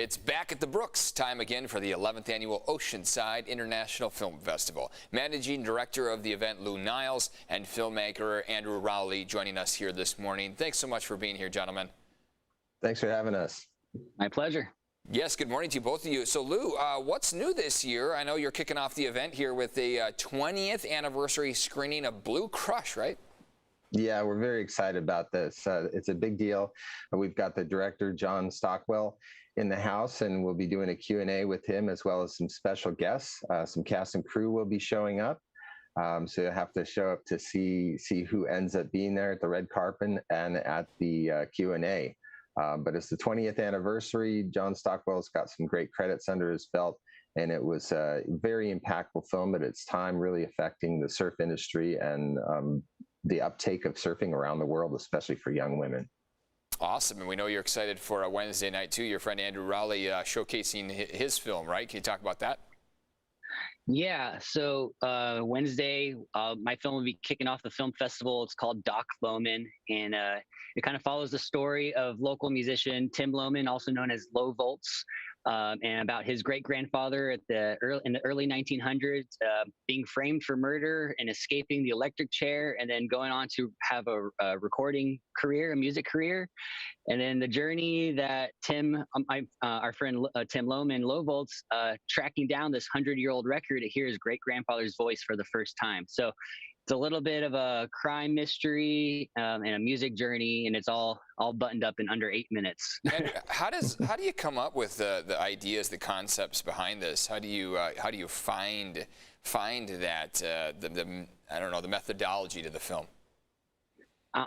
It's back at the Brooks, time again for the 11th annual Oceanside International Film Festival. Managing director of the event, Lou Niles, and filmmaker Andrew Rowley joining us here this morning. Thanks so much for being here, gentlemen. Thanks for having us. My pleasure. Yes, good morning to you, both of you. So, Lou, what's new this year? I know you're kicking off the event here with the 20th anniversary screening of Blue Crush, right? Yeah, we're very excited about this. It's a big deal. We've got the director, John Stockwell, in the house, and we'll be doing a Q&A with him as well as some special guests. Some cast and crew will be showing up. So you'll have to show up to see who ends up being there at the red carpet and at the Q&A. But it's the 20th anniversary. John Stockwell's got some great credits under his belt, and it was a very impactful film at its time, really affecting the surf industry and the uptake of surfing around the world, especially for young women. Awesome, and we know you're excited for a Wednesday night too. Your friend Andrew Rowley showcasing his film, right? Can you talk about that? Yeah, so Wednesday, my film will be kicking off the film festival. It's called Doc Loman, and it kind of follows the story of local musician Tim Loman, also known as Low Volts, and about his great-grandfather in the early 1900s being framed for murder and escaping the electric chair, and then going on to have a recording career, a music career. And then the journey that Tim, our friend Tim Loman, Low Volts, tracking down this 100-year-old record to hear his great-grandfather's voice for the first time. So it's a little bit of a crime mystery and a music journey, and it's all buttoned up in under 8 minutes. And how do you come up with the ideas, the concepts behind this? How do you find that I don't know, the methodology to the film?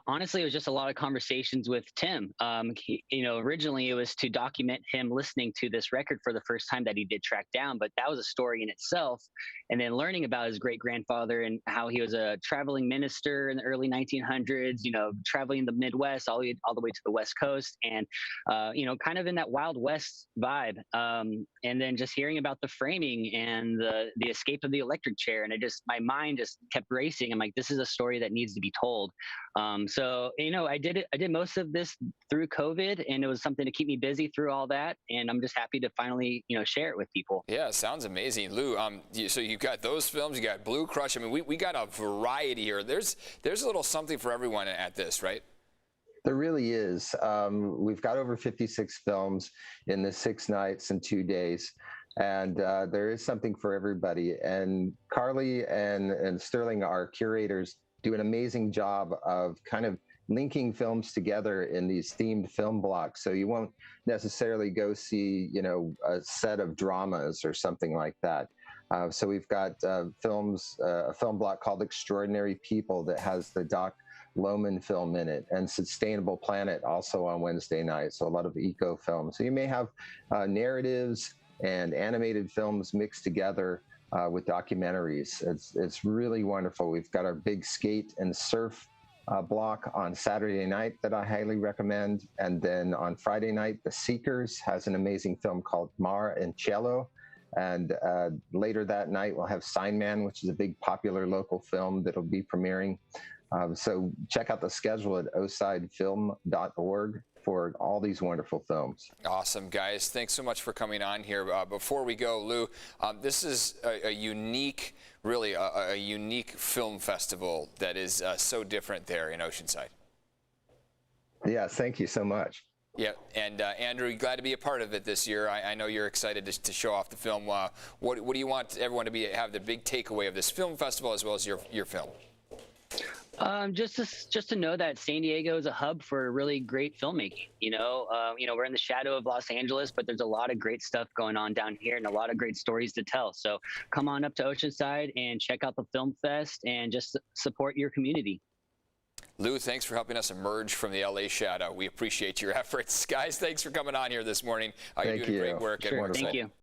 Honestly, it was just a lot of conversations with Tim. Originally it was to document him listening to this record for the first time that he did track down, but that was a story in itself. And then learning about his great-grandfather and how he was a traveling minister in the early 1900s, traveling the Midwest all the way to the West Coast, and, kind of in that Wild West vibe. And then just hearing about the framing and the escape of the electric chair. And my mind just kept racing. I'm like, this is a story that needs to be told. So I did most of this through COVID, and it was something to keep me busy through all that. And I'm just happy to finally, share it with people. Yeah, sounds amazing. Lou, so you've got those films, you got Blue Crush. I mean, we got a variety here. There's a little something for everyone at this, right? There really is. We've got over 56 films in the 6 nights and 2 days. And there is something for everybody. And Carly and Sterling, our curators, do an amazing job of kind of linking films together in these themed film blocks. So you won't necessarily go see, a set of dramas or something like that. So we've got a film block called Extraordinary People that has the Doc Loman film in it, and Sustainable Planet also on Wednesday night. So a lot of eco films. So you may have narratives and animated films mixed together with documentaries. It's really wonderful. We've got our big skate and surf block on Saturday night that I highly recommend. And then on Friday night, The Seekers has an amazing film called Mar and Cello. And later that night, we'll have Sign Man, which is a big popular local film that'll be premiering. So check out the schedule at osidefilm.org for all these wonderful films. Awesome, guys. Thanks so much for coming on here. Before we go, Lou, this is a unique, really a unique film festival that is so different there in Oceanside. Yeah, thank you so much. Yeah, and Andrew, glad to be a part of it this year. I know you're excited to show off the film. What do you want everyone to have the big takeaway of this film festival as well as your film? Just to know that San Diego is a hub for really great filmmaking. We're in the shadow of Los Angeles, but there's a lot of great stuff going on down here and a lot of great stories to tell. So come on up to Oceanside and check out the Film Fest and just support your community. Lou, thanks for helping us emerge from the LA shadow. We appreciate your efforts. Guys, thanks for coming on here this morning. You're doing great work. Sure, thank you.